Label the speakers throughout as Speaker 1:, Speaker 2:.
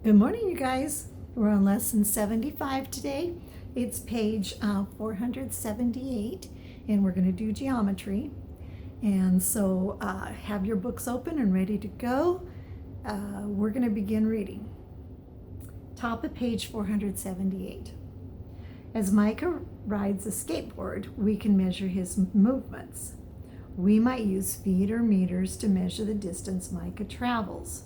Speaker 1: Good morning, you guys. We're on lesson 75 today. It's page 478, and we're going to do geometry. And so have your books open and ready to go. We're going to begin reading. Top of page 478. As Micah rides a skateboard, we can measure his movements. We might use feet or meters to measure the distance Micah travels.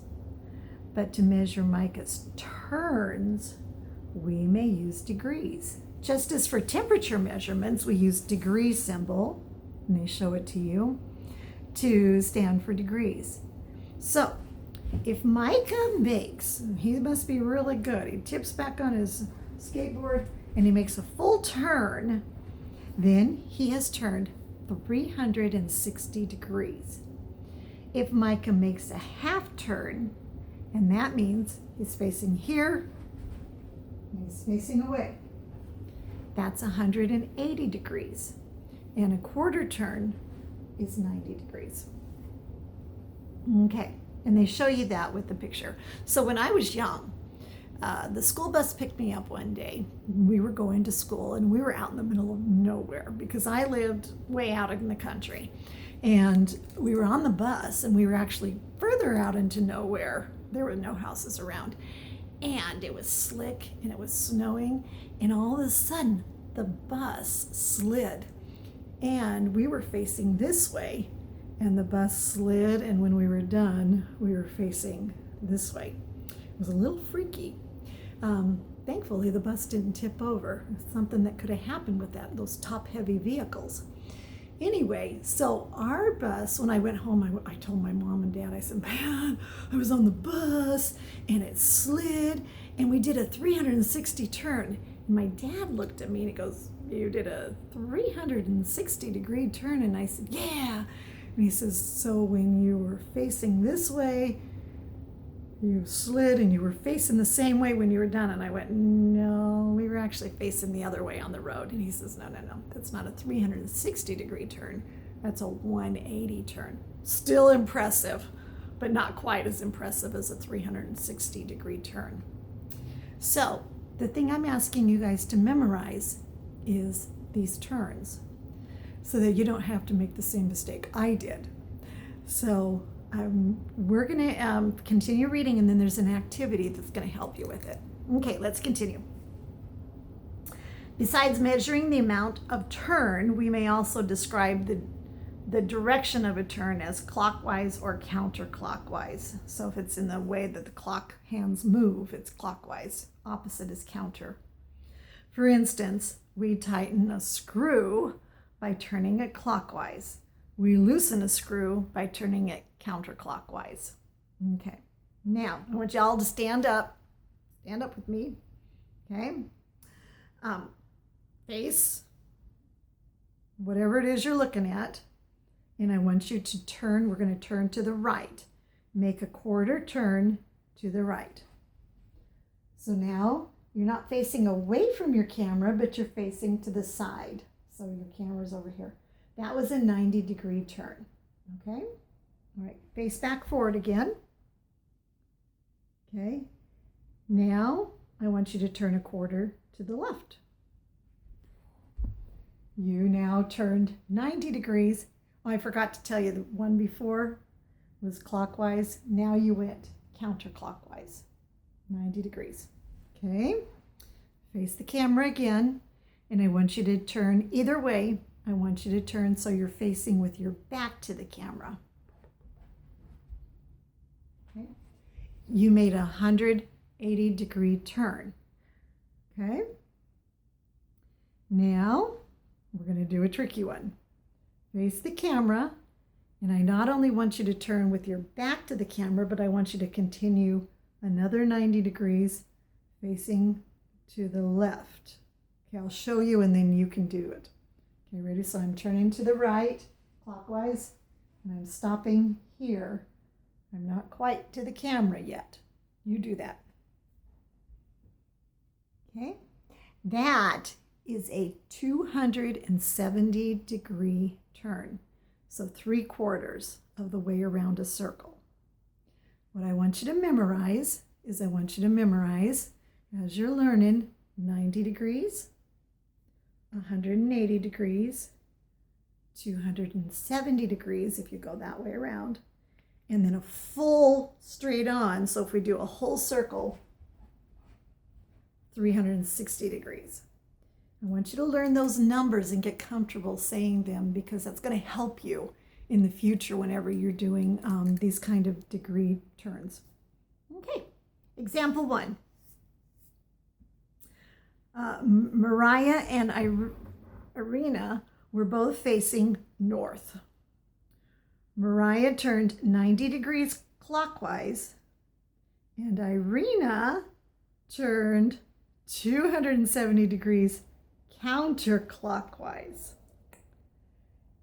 Speaker 1: But to measure Micah's turns, we may use degrees. Just as for temperature measurements, we use degree symbol, and they show it to you, to stand for degrees. So if Micah makes, he must be really good, he tips back on his skateboard and he makes a full turn, then he has turned 360 degrees. If Micah makes a half turn, and that means he's facing here and he's facing away, that's 180 degrees. And a quarter turn is 90 degrees. Okay, and they show you that with the picture. So when I was young, the school bus picked me up one day. We were going to school and we were out in the middle of nowhere because I lived way out in the country. And we were on the bus and we were actually further out into nowhere. There were no houses around. And it was slick and it was snowing. And all of a sudden, the bus slid. And we were facing this way. And the bus slid. And when we were done, we were facing this way. It was a little freaky. Thankfully, the bus didn't tip over. Something that could have happened with those top-heavy vehicles. Anyway, so our bus, when I went home, I told my mom and dad, I said, man, I was on the bus and it slid and we did a 360 turn. And my dad looked at me and he goes, you did a 360 degree turn? And I said, yeah. And he says, so when you were facing this way, you slid and you were facing the same way when you were done. And I went, no, we were actually facing the other way on the road. And he says, no, that's not a 360 degree turn. That's a 180 turn. Still impressive, but not quite as impressive as a 360 degree turn. So the thing I'm asking you guys to memorize is these turns so that you don't have to make the same mistake I did. So we're going to continue reading, and then there's an activity that's going to help you with it. Okay, let's continue. Besides measuring the amount of turn, we may also describe the direction of a turn as clockwise or counterclockwise. So if it's in the way that the clock hands move, it's clockwise. Opposite is counter. For instance, we tighten a screw by turning it clockwise. We loosen a screw by turning it counterclockwise. Okay, now I want you all to stand up with me. Okay, face whatever it is you're looking at, and I want you to turn. We're going to turn to the right. Make a quarter turn to the right. So now you're not facing away from your camera, but you're facing to the side. So your camera's over here. That was a 90 degree turn. Okay, all right, face back forward again. Okay, now I want you to turn a quarter to the left. You now turned 90 degrees. Oh, I forgot to tell you, the one before was clockwise. Now you went counterclockwise, 90 degrees. Okay, face the camera again, and I want you to turn either way. I want you to turn so you're facing with your back to the camera. Okay, you made a 180 degree turn. Okay, now we're going to do a tricky one. Face the camera, and I not only want you to turn with your back to the camera, but I want you to continue another 90 degrees facing to the left. Okay, I'll show you and then you can do it. Okay, ready? So I'm turning to the right, clockwise, and I'm stopping here. I'm not quite to the camera yet. You do that. Okay, that is a 270 degree turn. So 3/4 of the way around a circle. What I want you to memorize is I want you to memorize, as you're learning, 90 degrees, 180 degrees, 270 degrees if you go that way around, and then a full straight on. So if we do a whole circle, 360 degrees. I want you to learn those numbers and get comfortable saying them, because that's going to help you in the future whenever you're doing these kind of degree turns. Okay, example 1. Mariah and Irina were both facing north. Mariah turned 90 degrees clockwise, and Irina turned 270 degrees counterclockwise.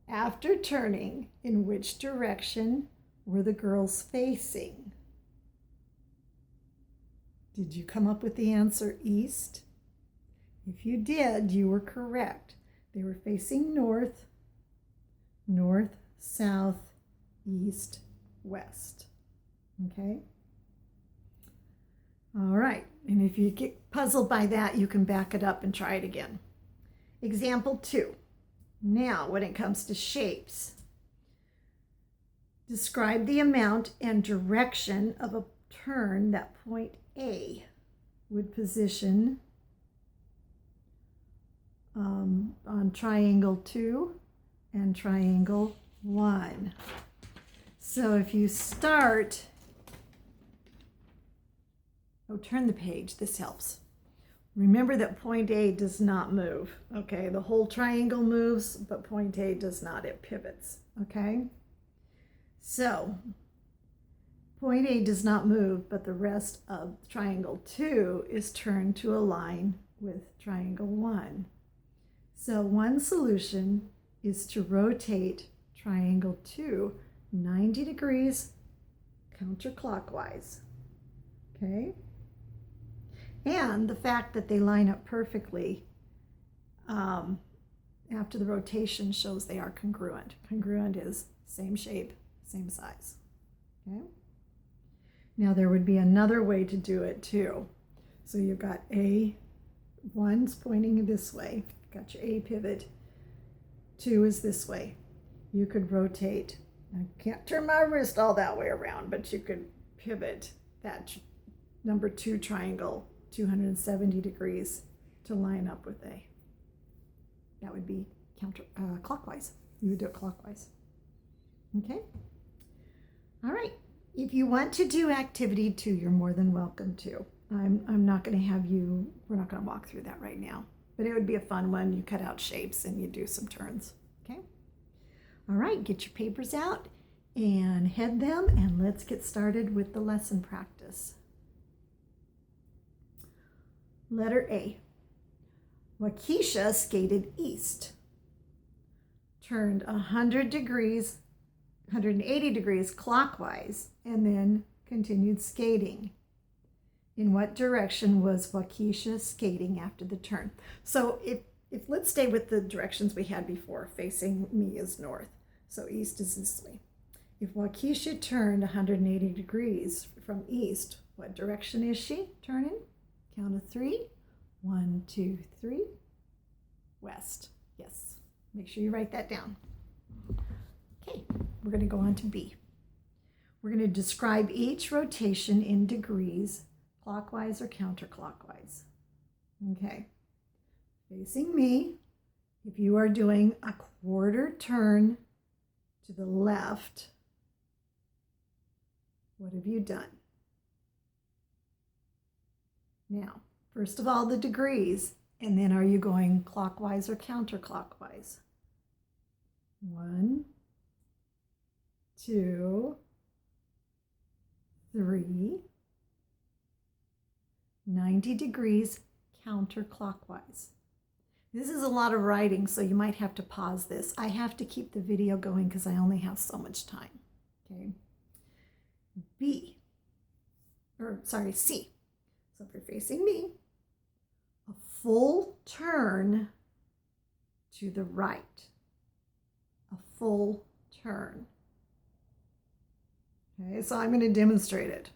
Speaker 1: After turning, in which direction were the girls facing? Did you come up with the answer east? If you did, you were correct. They were facing north, north, south, east, west. Okay? All right. And if you get puzzled by that, you can back it up and try it again. Example 2. Now, when it comes to shapes, describe the amount and direction of a turn that point A would position on triangle 2 and triangle 1. So if you start, turn the page, this helps. Remember that point A does not move, okay? The whole triangle moves, but point A does not, it pivots, okay? So point A does not move, but the rest of triangle 2 is turned to align with triangle 1. So one solution is to rotate triangle 2 90 degrees counterclockwise, okay? And the fact that they line up perfectly after the rotation shows they are congruent. Congruent is same shape, same size, okay? Now there would be another way to do it too. So you've got one's pointing this way, got your A pivot, 2 is this way. You could rotate, I can't turn my wrist all that way around, but you could pivot that number 2 triangle 270 degrees to line up with A. That would be clockwise. You would do it clockwise. Okay? All right. If you want to do activity 2, you're more than welcome to. I'm not going to have you, we're not going to walk through that right now, but it would be a fun one. You cut out shapes and you do some turns. Okay? All right, get your papers out and head them, and let's get started with the lesson practice. Letter A. Waukesha skated east, turned 180 degrees clockwise, and then continued skating. In what direction was Waukesha skating after the turn? So if let's stay with the directions we had before, facing me is north. So east is this way. If Waukesha turned 180 degrees from east, what direction is she turning? Count of 3. 1, 2, 3. West. Yes. Make sure you write that down. Okay, we're going to go on to B. We're going to describe each rotation in degrees, clockwise or counterclockwise. Okay. Facing me, if you are doing a quarter turn to the left, what have you done? Now, first of all, the degrees, and then are you going clockwise or counterclockwise? 1, 2, 3, 90 degrees counterclockwise. This is a lot of writing, so you might have to pause this. I have to keep the video going because I only have so much time. Okay. C. So if you're facing me, a full turn to the right. A full turn. Okay, so I'm going to demonstrate it.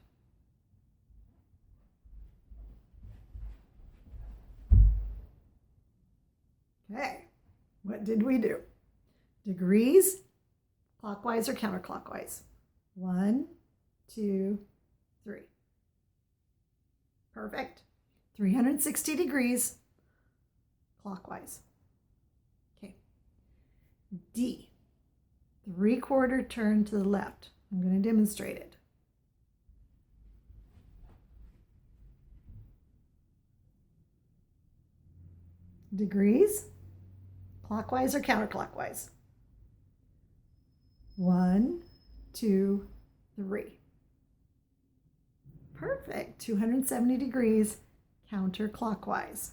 Speaker 1: What did we do? Degrees, clockwise or counterclockwise? 1, 2, 3. Perfect. 360 degrees clockwise. Okay. D, 3/4 turn to the left. I'm going to demonstrate it. Degrees, clockwise or counterclockwise? 1, 2, 3. Perfect. 270 degrees counterclockwise.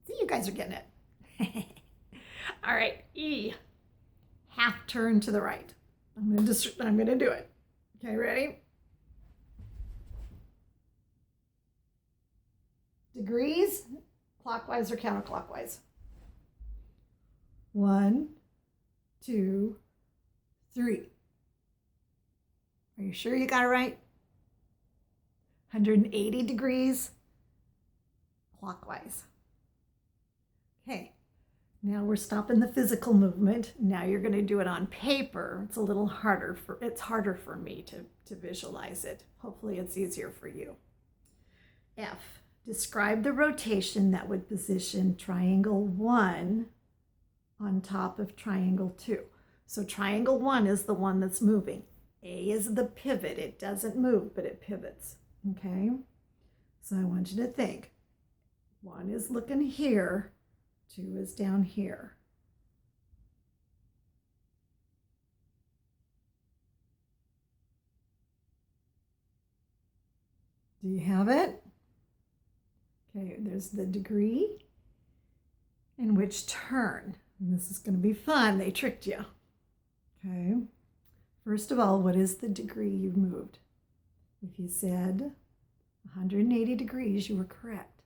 Speaker 1: See, you guys are getting it. All right, E, half turn to the right. I'm going to do it. Okay, ready? Degrees, clockwise or counterclockwise? 1, 2, 3. Are you sure you got it right? 180 degrees clockwise. Okay, now we're stopping the physical movement. Now you're going to do it on paper. It's a little harder it's harder for me to visualize it. Hopefully it's easier for you. F, describe the rotation that would position triangle 1 on top of triangle 2. So triangle 1 is the one that's moving. A is the pivot. It doesn't move, but it pivots. Okay? So I want you to think. 1 is looking here. 2 is down here. Do you have it? Okay, there's the degree and which turn. And this is going to be fun. They tricked you. Okay. First of all, what is the degree you moved? If you said 180 degrees, you were correct.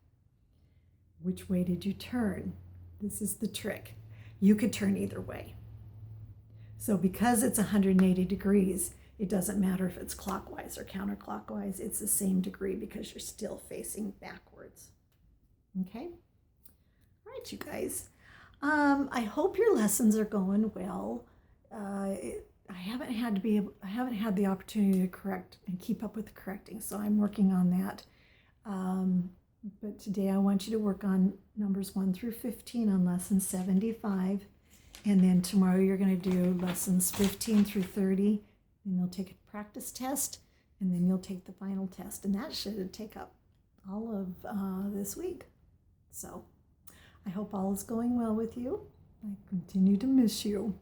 Speaker 1: Which way did you turn? This is the trick. You could turn either way. So because it's 180 degrees, it doesn't matter if it's clockwise or counterclockwise. It's the same degree because you're still facing backwards. Okay? All right, you guys. I hope your lessons are going well. I haven't had the opportunity to correct and keep up with the correcting, so I'm working on that. But today I want you to work on numbers 1 through 15 on lesson 75. And then tomorrow you're going to do lessons 15 through 30. And you'll take a practice test. And then you'll take the final test. And that should take up all of this week. So I hope all is going well with you. I continue to miss you.